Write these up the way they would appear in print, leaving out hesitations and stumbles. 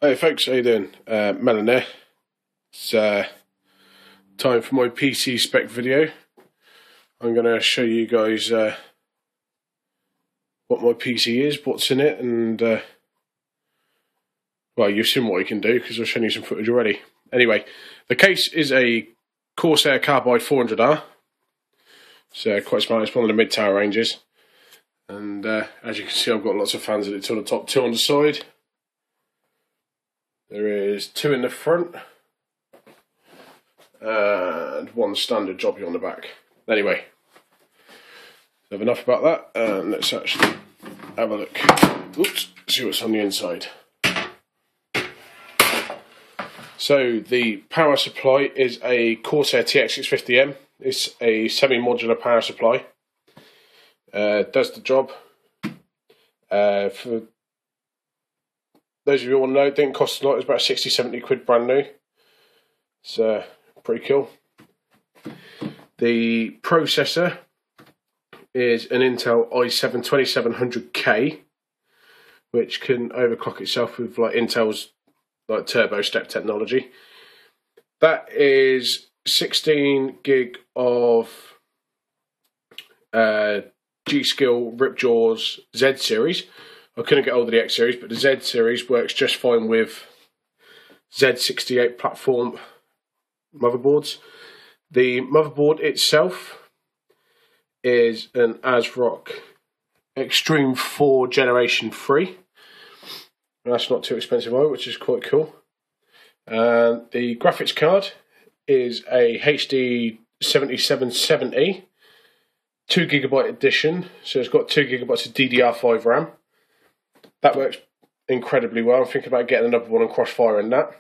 Hey folks, how you doing? Mellon there. It's time for my PC spec video. I'm going to show you guys what my PC is, what's in it, and well, you've seen what you can do because I've shown you some footage already. Anyway, the case is a Corsair Carbide 400R. It's quite smart. It's one of the mid-tower ranges, and as you can see, I've got lots of fans in it. Two on the top, two on the side. There is two in the front and one standard jobbie on the back. Anyway, have enough about that, and let's actually have a look. Oops, see what's on the inside. So the power supply is a Corsair TX650M. It's a semi-modular power supply. Does the job. For those of you who want to know, it didn't cost a lot. It's about 60-70 quid brand new. It's pretty cool. The processor is an Intel i7-2700K, which can overclock itself with like Intel's like turbo step technology. That is 16 gig of G-Skill Ripjaws Z series. I couldn't get hold of the X series, but the Z series works just fine with Z68 platform motherboards. The motherboard itself is an ASRock Extreme 4 Generation 3. That's not too expensive either, which is quite cool. And the graphics card is a HD 7770 2GB edition, so it's got 2GB of DDR5 RAM. That works incredibly well. I'm thinking about getting another one and crossfiring that.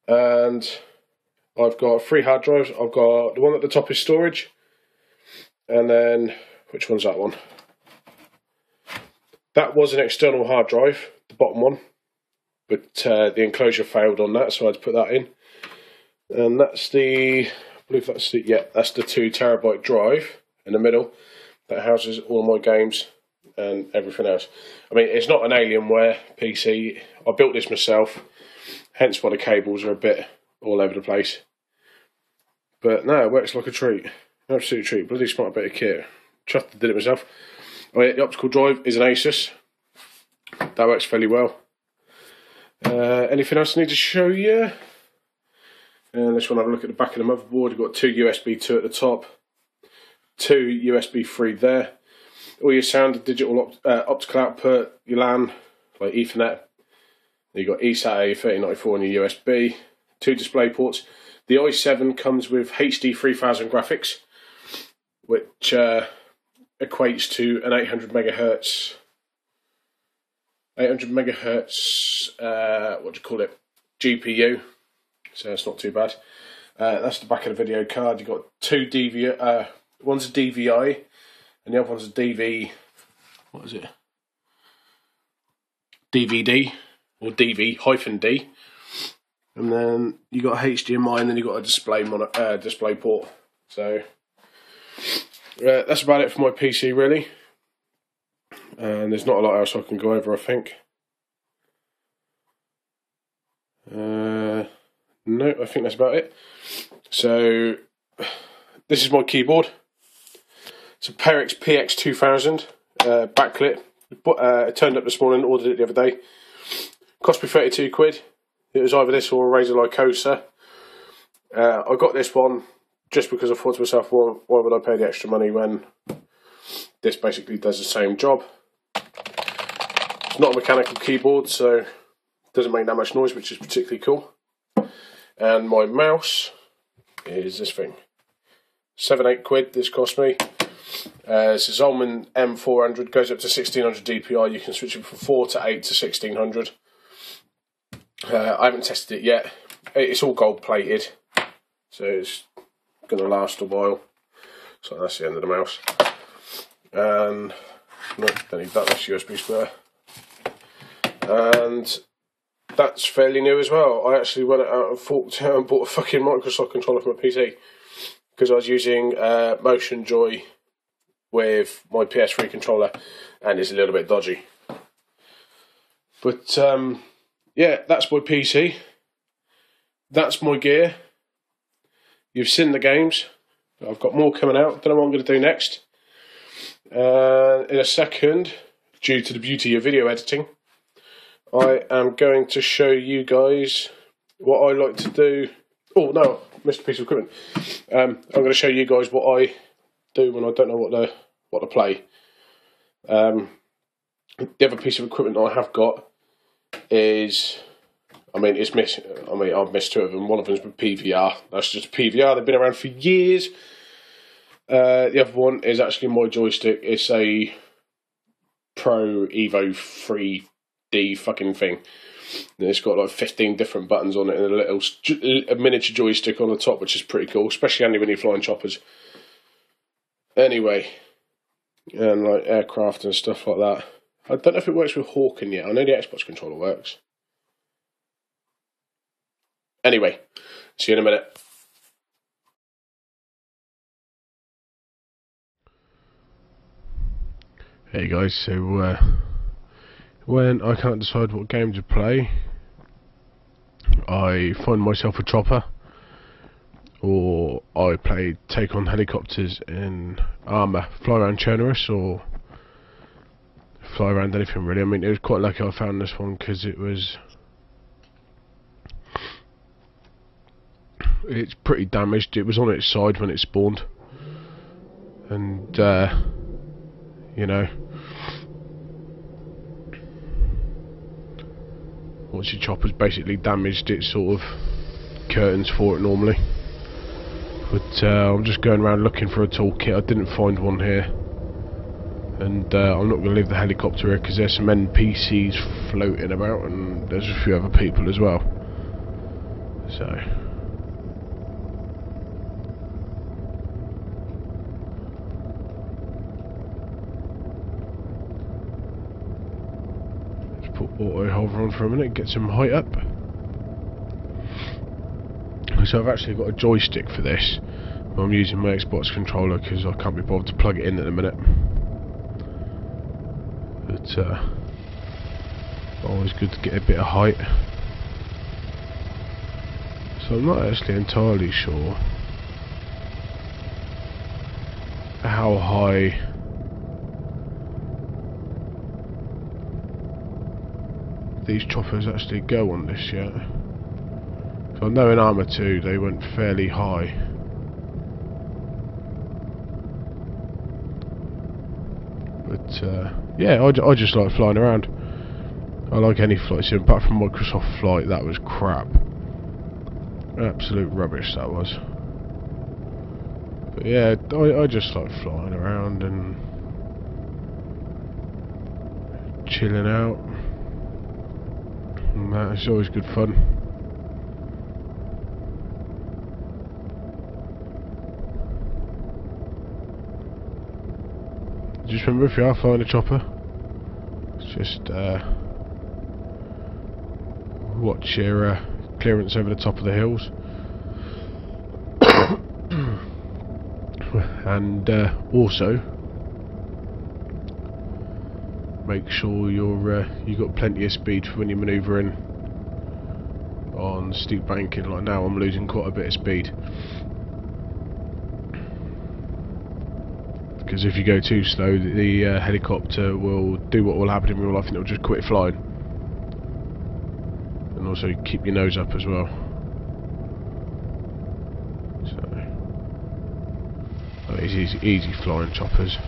And I've got 3 hard drives. I've got the one at the top is storage, and then which one's that one? That was an external hard drive, the bottom one, but the enclosure failed on that, so I had to put that in. And that's the, I believe that's the, yeah, that's the 2 terabyte drive in the middle that houses all my games and everything else. I mean, it's not an Alienware PC. I built this myself, hence why the cables are a bit all over the place. But no, it works like a treat. Absolute treat. Bloody smart bit of kit. Trust I did it myself. Oh yeah, the optical drive is an Asus. That works fairly well. Anything else I need to show you? Let's have a look at the back of the motherboard. You've got 2 USB 2 at the top, 2 USB 3 there. All your sound, digital optical output, your LAN, like Ethernet. You've got eSATA 3094 on your USB, 2 display ports. The i7 comes with HD 3000 graphics, which equates to an 800 megahertz, what do you call it, GPU. So it's not too bad. That's the back of the video card. You've got 2 DVI, one's a DVI, and the other one's a what is it? DVD, or DV-D. And then you got HDMI, and then you got a display port. So that's about it for my PC, really. And there's not a lot else I can go over, I think. No, I think that's about it. So this is my keyboard. It's a Perix PX2000 backlit. I turned up this morning, ordered it the other day. Cost me 32 quid. It was either this or a Razer Lycosa. I got this one just because I thought to myself, well, why would I pay the extra money when this basically does the same job? It's not a mechanical keyboard, so it doesn't make that much noise, which is particularly cool. And my mouse is this thing. 7-8 quid this cost me. It's a Zolman M400, goes up to 1600 DPI. You can switch it from 4 to 8 to 1600. I haven't tested it yet. It's all gold plated, so it's going to last a while. So that's the end of the mouse. And no, don't need that, that's USB splitter. And that's fairly new as well. I actually went out and forked out and bought a fucking Microsoft controller for my PC because I was using Motion Joy with my PS3 controller, and it's a little bit dodgy. But yeah, that's my PC. That's my gear. You've seen the games. I've got more coming out. Don't know what I'm going to do next. In a second, due to the beauty of video editing, I am going to show you guys what I like to do. Oh no, missed a piece of equipment. I'm going to show you guys what I do when I don't know what to play. The other piece of equipment I have got is, I've missed two of them. One of them's with PVR. That's just a PVR. They've been around for years. The other one is actually my joystick. It's a Pro Evo 3D fucking thing. And it's got like 15 different buttons on it and a miniature joystick on the top, which is pretty cool, especially handy when you're flying choppers. Anyway, and like aircraft and stuff like that. I don't know if it works with Hawking yet. I know the Xbox controller works. Anyway, see you in a minute. Hey guys, so when I can't decide what game to play, I find myself a chopper, or I play take on helicopters in Armour, fly around Chernobyl, or fly around anything really. I mean, it was quite lucky I found this one because it's pretty damaged. It was on its side when it spawned, and you know, once your chopper's basically damaged, it sort of curtains for it normally. But I'm just going around looking for a toolkit. I didn't find one here, and I'm not going to leave the helicopter here because there's some NPCs floating about, and there's a few other people as well. So put auto hover on for a minute, get some height up. So I've actually got a joystick for this, but I'm using my Xbox controller because I can't be bothered to plug it in at the minute. But always good to get a bit of height. So I'm not actually entirely sure how high these choppers actually go on this yet. So I know in Armour 2 they went fairly high. But yeah, I just like flying around. I like any flight sim, apart from Microsoft Flight. That was crap. Absolute rubbish that was. But yeah, I just like flying around and chilling out. And that is always good fun. Just remember, if you are flying a chopper, just watch your clearance over the top of the hills. And also make sure you've got plenty of speed for when you're manoeuvring on steep banking. Like now I'm losing quite a bit of speed, because if you go too slow, the helicopter will do what will happen in real life, and it'll just quit flying. And also keep your nose up as well. So it's easy flying choppers.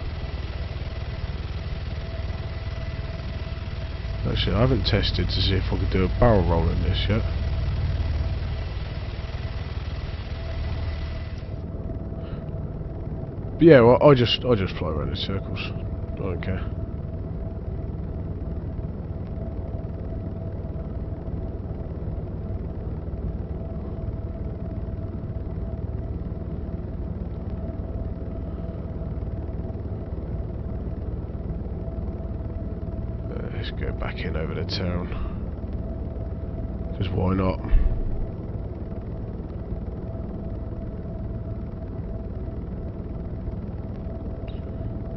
Actually, I haven't tested to see if I could do a barrel roll in this yet. But yeah, well, I just fly around in circles. I don't care. Let's go back in over the town, because why not?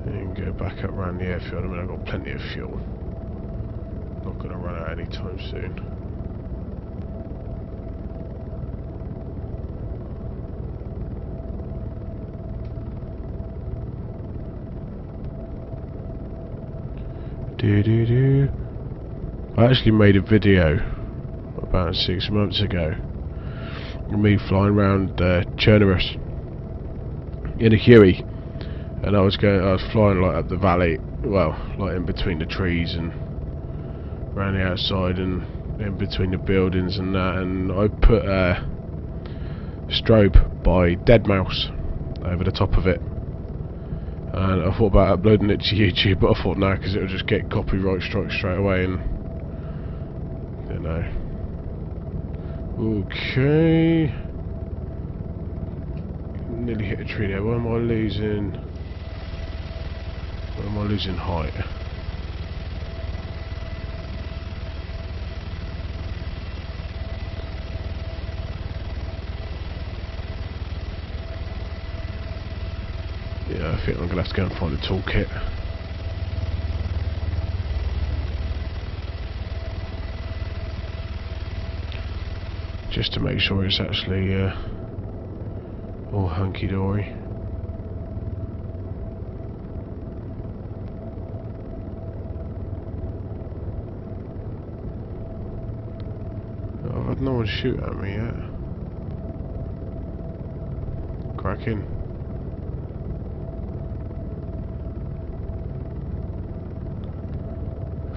And go back up around the airfield. I mean, I've got plenty of fuel. Not going to run out anytime soon. I actually made a video about 6 months ago of me flying around Chernerus in a Huey, and I was flying like up the valley, well, like in between the trees and around the outside and in between the buildings and that, and I put a strobe by DaMellon over the top of it, and I thought about uploading it to YouTube, but I thought no, because it would just get copyright strike straight away, and you know. Okay, nearly hit a tree there. Where am I losing? Where am I losing height? Yeah, I think I'm going to have to go and find a toolkit. Just to make sure it's actually all hunky-dory. Oh, I've had no one shoot at me yet. Cracking.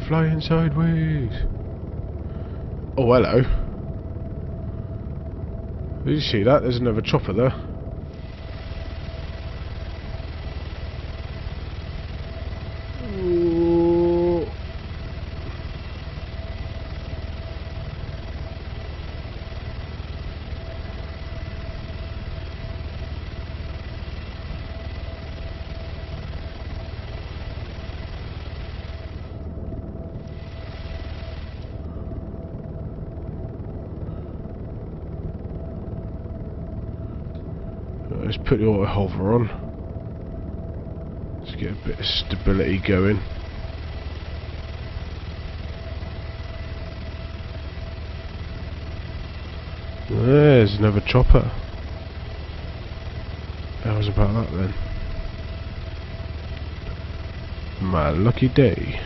Flying sideways. Oh, hello. Did you see that? There's another chopper there. Ooh. Let's put the auto hover on. Let's get a bit of stability going. There's another chopper. How's about that then? My lucky day.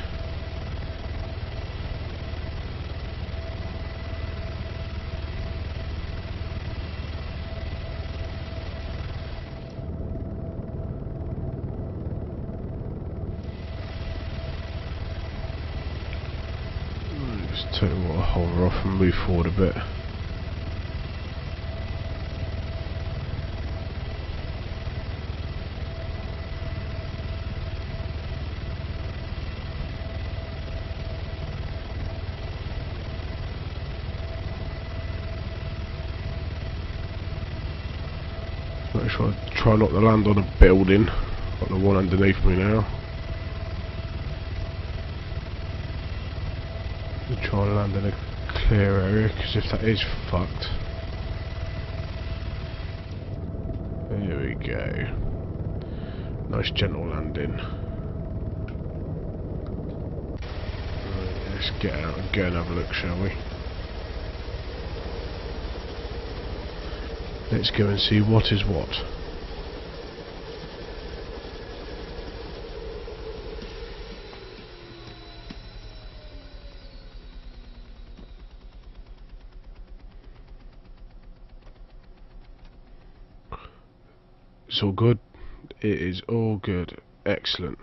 Just take the water holder off and move forward a bit. Make sure I try not to land on a building like the one underneath me now. Try and land in a clear area, because if that is fucked. There we go. Nice gentle landing. Right, let's get out and go and have a look, shall we? Let's go and see what is what. It's all good. It is all good. Excellent.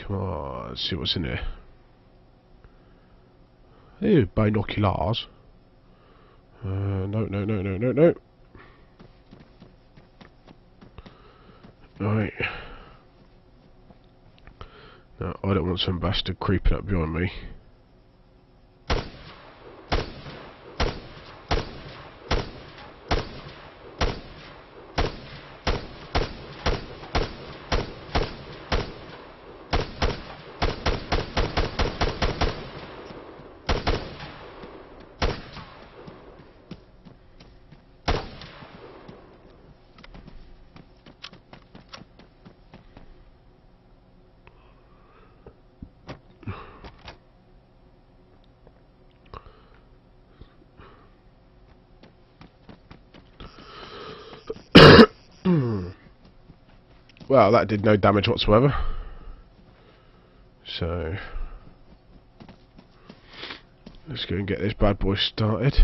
Come on, let's see what's in here. Hey, binoculars. No. Right. No, I don't want some bastard creeping up behind me. well, that did no damage whatsoever. So let's go and get this bad boy started.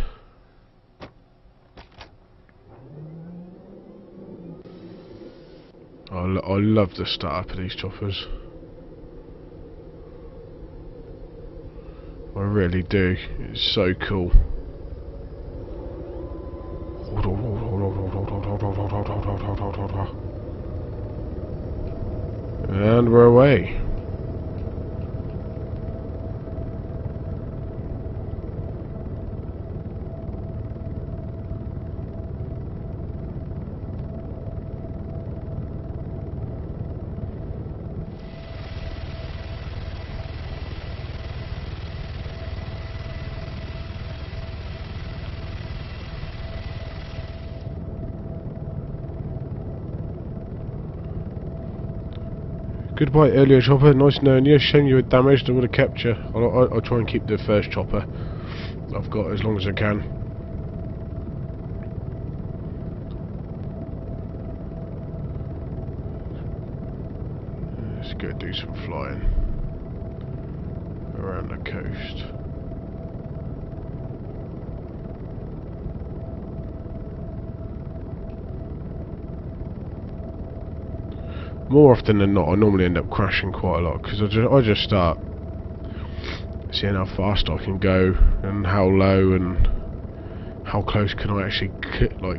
I love the startup of these choppers. I really do. It's so cool. And we're away. Goodbye, earlier chopper. Nice knowing you. Shame you were damaged. I would have kept you. I'll try and keep the first chopper I've got as long as I can. Let's go do some flying around the coast. More often than not, I normally end up crashing quite a lot because I just start seeing how fast I can go and how low and how close can I actually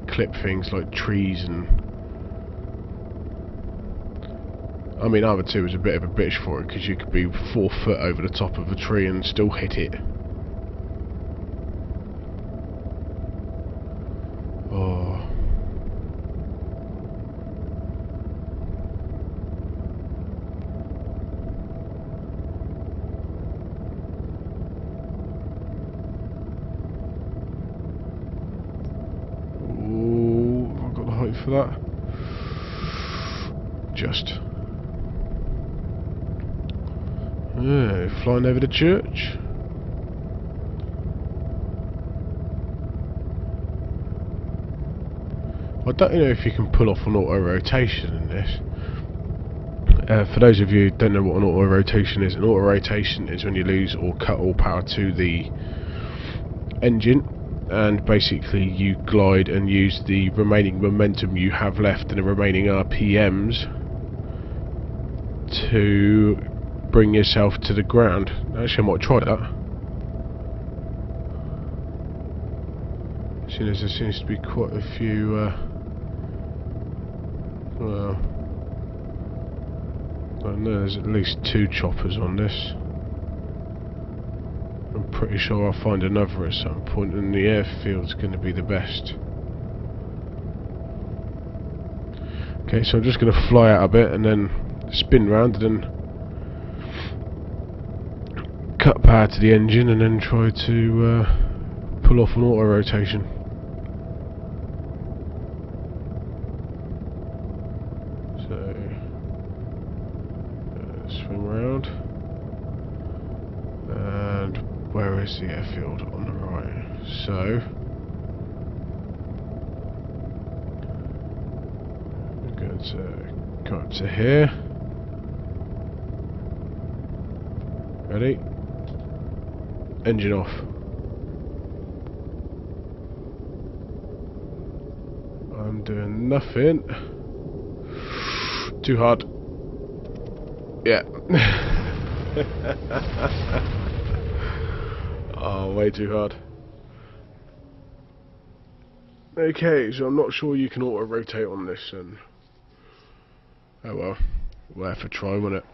clip things like trees. And I mean, Arma 2 was a bit of a bitch for it because you could be 4 foot over the top of a tree and still hit it. Oh. For that, just flying over the church. I don't know if you can pull off an auto rotation in this. For those of you who don't know what an auto rotation is, an auto rotation is when you lose or cut all power to the engine, and basically you glide and use the remaining momentum you have left and the remaining RPMs to bring yourself to the ground. Actually, I might try that. Seeing as there seems to be quite a few well, I know there's at least 2 choppers on this. I'm pretty sure I'll find another at some point, and the airfield's going to be the best. Okay, so I'm just going to fly out a bit and then spin round and then cut power to the engine and then try to pull off an auto rotation. So swing round. And where is the airfield? On the right. So we're going to go up to here. Ready? Engine off. I'm doing nothing. Too hard. Yeah. Oh, way too hard. Okay, so I'm not sure you can auto rotate on this, and oh well, worth a try, wasn't it?